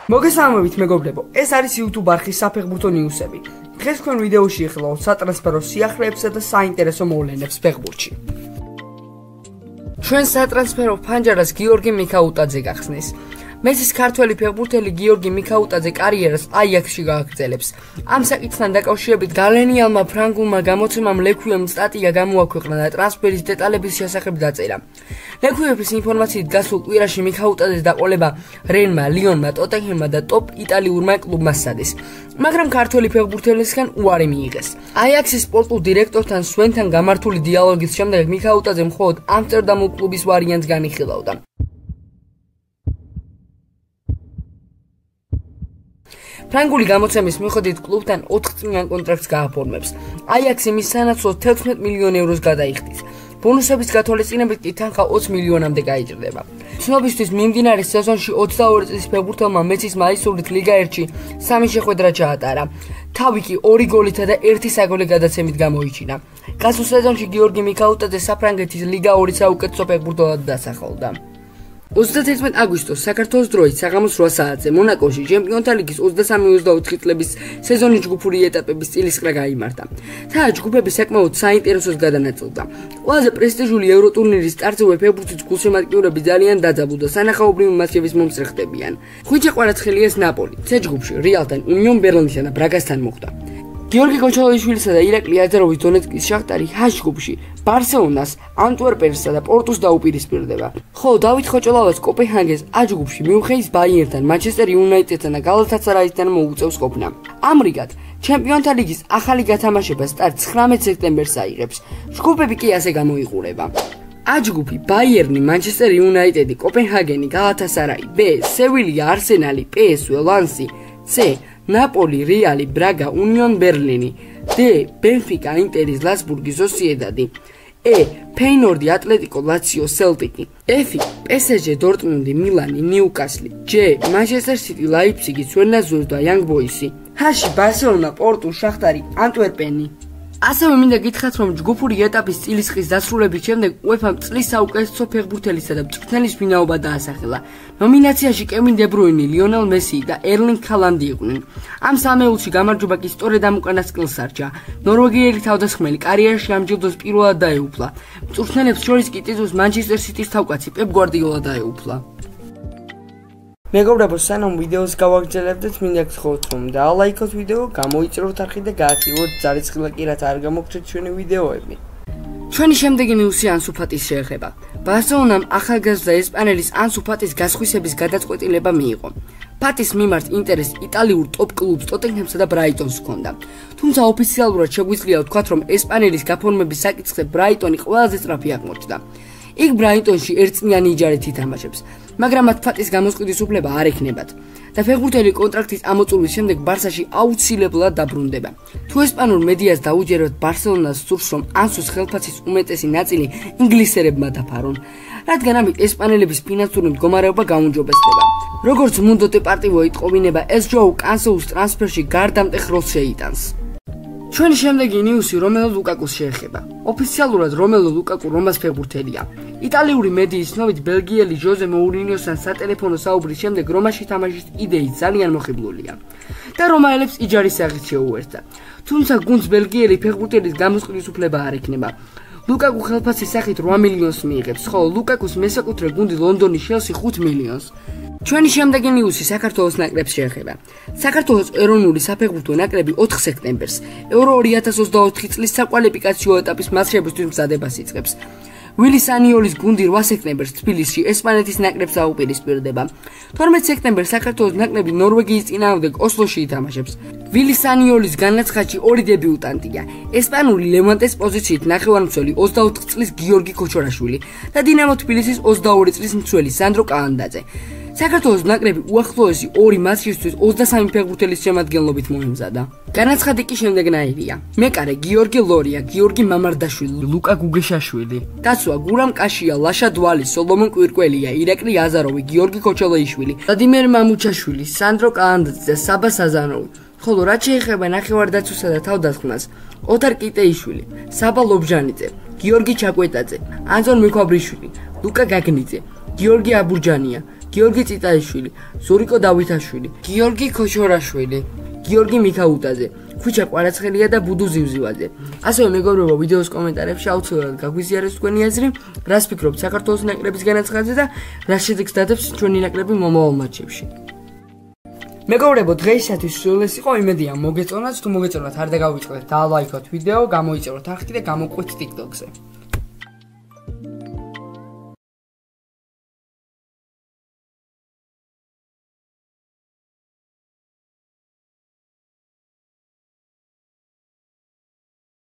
მოგესალმებით მეგობრებო, ეს არის YouTube არხის საფეხბურთო ნიუსები. დღეს თქვენ ვიდეოში იხილავთ სატრანსფერო სიახლეებსა და საინტერესო მოვლენებს ფეხბურთში. ჩვენ სატრანსფერო ფანჯარას გიორგი მიქაუტაძე გახსნის. მესის ქართველი ფეხბურთელი გიორგი მიქაუტაძე კარიერას აიაქსში გააგრძელებს. ამ საკითხთან დაკავშირებით გალენიალმა ფრანგულმა გამოცემამ ლექვიემ სტატია გამოაქვეყნა და ტრანსფერის დეტალების შესახებ დაწერა. ლექვიემის ინფორმაციით გასულ კვირაში მიქაუტაძეს დაყოლება რენმა, ლიონმა, ტოტენჰემმა და ტოპ იტალიურმა კლუბმა სცადეს. მაგრამ ქართველი ფეხბურთელისგან უარი მიიღეს. აიაქსის სპორტულ დირექტორთან სვენთან გამართული დიალოგის შემდეგ მიქაუტაძე მხოლოდ ამსტერდამულ კლუბის ვარიანტს განიხილავდა. ფრანგული გამოცემის მიხედვით კლუბთან 4 წლიან კონტრაქტს გააფორმებს. აიაქსი მის სანაცვლოდ 16 მილიონ ევროს გადაიხდის. ბონუსების გათვალისწინებით კი თანხა 20 მილიონამდე გაიჭრდება. ცნობისთვის მიმდინარე სეზონში 22 წლის ფეხბურთელმა მესის მაისურით ლიგა 1-ში 3 შეხვედრა ჩაატარა. თავი კი 2 გოლითა და 1 საგოლე გადაცემით გამოიჩინა. გასულ სეზონში გიორგი მიქაუტაძე საფრანგეთის ლიგა 2 საუკეთესო ფეხბურთელად დასახელდა. 31 აგვისტოს საქართველოს დროით საღამოს 8 საათზე მონაკოში ჩემპიონთა ლიგის 23-24 წლების სეზონის ჯგუფური ეტაპების წილისყრა გაიმართა. თაა ჯგუფები საკმაოდ საინტერესოს გადანაწილდა. ყველაზე პრესტიჟული ევროტურნირის სტარტზე ფეხბურთის გულშემატკივრები ძალიან დაძაბულ და სანახაობრივი მატჩების მომსწრე ხდებიან. ხვიჩა ყვარაცხელიას ნაპოლი C ჯგუფში რეალთან, უნიონ ბერლინსა და ბრაგასთან მოხვდა. გიორგი კოჩალოიშვილისა და ირაკლი აძაროვის დონეცკის შახტარი H ჯგუფში ბარსელონას, ანტვერპენსა და პორტუს დაუპირისპირდება. ხოლო დავით ხოჭოლავას კოპენჰაგენს A ჯგუფში მიუნხენის ბაიერთან, მანჩესტერ იუნაიტედთან და გალათასარაისთან მოუწევს ყოფნა. ამრიგად, ჩემპიონთა ლიგის ახალი გათამაშება სტარტ 19 სექტემბერს აიღებს. ჯგუფები კი ასე გამოიყურება. A ჯგუფი ბაიერნი, მანჩესტერ იუნაიტედი, კოპენჰაგენი, გალათასარაი, B სევილია, არსენალი, PSV ლანსი, C ნაპოლი, რეალი, ბრაგა, უნიონ ბერლინი, D ბენფიკა, ინტერი, ზალცბურგი, სოსიედადი, E ფეინორდი, ატლეტიკო, ლაციო, სელტიკი, F PSG, დორტმუნდი, მილანი, ნიუკასლი, G მანჩესტერ სიტი, ლაიფციგი, ცვენა ზvezda, იანგ ბოისი, H ბარსელონა, პორტუ, შახტარი, ანტვერპენი. ასევე მინდა გითხრათ, რომ ჯგუფური ეტაპის წილისყრის დასრულების შემდეგ UEFA წლის საუკეთესო ფეხბურთელისა და მწვრთნელის ვინაობა დაასახელა. ნომინაციაში კევინ დე ბრუინი, ლიონელ მესი და ერლინგ ჰალანდი იყვნენ. ამ სამეულში გამარჯვება კი სწორედ ამ უკანასკნელს სარჩა. ნორვეგიელი თავდამსხმელი კარიერაში ამ ჯილდოს პირველად დაეუფლა. მწვრთნელებს შორის კი ტიტულს მანჩესტერ სიტის თავკაცი პეპ გვარდიოლა დაეუფლა. მეგობრებო, სანამ ვიდეოს გავაგრძელებდეთ, მინდა გთხოვთ, რომ დაალაიქოთ ვიდეო, გამოიწვიოთ არხი და გააქტიუროთ ძალისხმელა კი, რათა არ გამოგჩნდეთ ჩვენი ვიდეოები. ჩვენი შემდეგი ნიუსი ანსუ ფატის შეეხება. ბარსელონამ ახალგაზრდა ესპანელის ანსუ ფატის გასხვისების გადაწყვეტილება მიიღო. ფატის მიმართ ინტერესი იტალიურ ტოპ კლუბს ტოტენჰემსა და ბრაიტონს ჰქონდა. თუმცა ოფიციალურად შეგვიძლია ვთქვათ, რომ ესპანელის გაფორმების საკითხზე ბრაიტონი ყველაზე სწრაფი აღმოჩნდა. იქ ბრაიტონში ერთწლიანი იჯარით ითამაშებს, მაგრამ მათ ფატის გამოსყიდის უფლება არ ექნებათ და ფეხბურთელი კონტრაქტის ამოწურვის შემდეგ ბარსაში აუცილებლად დაბრუნდება. თუ ესპანურ მედიას დაუჯერებთ, ბარსელონას სურს, რომ ანსუს ხელფასის უმეტესი ნაწილი ინგლისელებმა დაფარონ, რადგან ამით ესპანელების ფინანსური მდგომარეობა გაუმჯობესდება. როგორც მუნდო დეპორტივო იტყობინება, ეს ჯოუ კანსელუს ტრანსფერში გარდამტეხ როლს შეიტანს. ჩვენი შემდეგი ნიუსი რომელო ლუკაკუს შეეხება. ოფიციალურად რომელო ლუკაკუ რომას ფეხბურთელია. იტალიური მედიის ცნობით ბელგიელი ჟოზე მოურინიოსთან სატელეფონო საუბრის შემდეგ რომაში თამაშის იდეით ძალიან მოხიბლულია და რომაელებს იჯარის სახით შეუერთდა. თუმცა გუნდს ბელგიელი ფეხბურთელის გამოსყიდის უფლება არ ექნება. ლუკაკუ ხელფასის სახით 8 მილიონს მიიღებს, ხოლო ლუკაკუს მესაკუთრე გუნდი ლონდონის შელსი 5 მილიონს. ჩვენი შემდეგი ნიუსი საქართველოს ნაკრებს შეეხება. საქართველოს ეროვნული საფეხბურთო ნაკრები 4 სექტემბერს ევრო 2024 წლის საკვალიფიკაციო ეტაპის მატჩებისთვის მზადებას იწყებს. ვილი სანიოლის გუნდი 8 სექტემბერს თბილისში ესპანეთის ნაკრებს აუპირისპირდება. 12 სექტემბერს საქართველოს ნაკრები ნორვეგიის წინააღმდეგ ოსლოში ითამაშებს. ვილი სანიოლის განაცხადში 2 დებიუტანტია. ესპანური ლევანტეს პოზიციით ნახევარმცველი 24 წლის გიორგი კოჩორაშვილი და დინამო თბილისის 22 წლის მცველი სანდრო კაანდაძე. საქართველოს ნაკრები უახლოესი 2 მატჩისთვის 23 ფეხბურთელის შემადგენლობით მოემზადა. განაცხადი კი შემდეგნაირია: მეკარე გიორგი ლორია, გიორგი მამარდაშვილი, ლუკა გუგეშაშვილი, დაცვა გურამ კაშია, ლაშა დვალი, სოლომონ კვირკველია, ირაკლი აზაროვი, გიორგი კოჩალოიშვილი, ვლადიმერ მამუჩაშვილი, სანდრო კაანდაძე და საბა საზანოვი. ხოლო რაც შეეხება ნახევარდაცვასა და თავდასხმას, ოთარ კიტეიშვილი, საბა ლობჟანიძე, გიორგი ჩაკვეტაძე, ანზონ მექვაბრიშვილი, ლუკა გაგნიძე, გიორგი აბურჯანია, გიორგი წიტაიშვილი, ზურიკო დავითაშვილი, გიორგი ქოშორაშვილი, გიორგი მიქაუტაძე, ქუჩა ყვარაცხელია და ბუდუ ზივზივაძე. ასევე მეგობრებო, ვიდეოს კომენტარებში აუცილებლად გაგვიზიარეთ თქვენი აზრი, რას ფიქრობთ საქართველოს ნაკრების განაცხადზე და რა შედეგს დადებს ჩვენი ნაკრები მომავალ მატჩებში. მეგობრებო, დღეისათვის სულ ეს იყო, იმედია მოგეწონათ, თუ მოგეწონათ არ დაგავიწყდეთ და ლაიქოთ ვიდეო, გამოიწეროთ არხი და გამოყვეთ TikTok-ზე.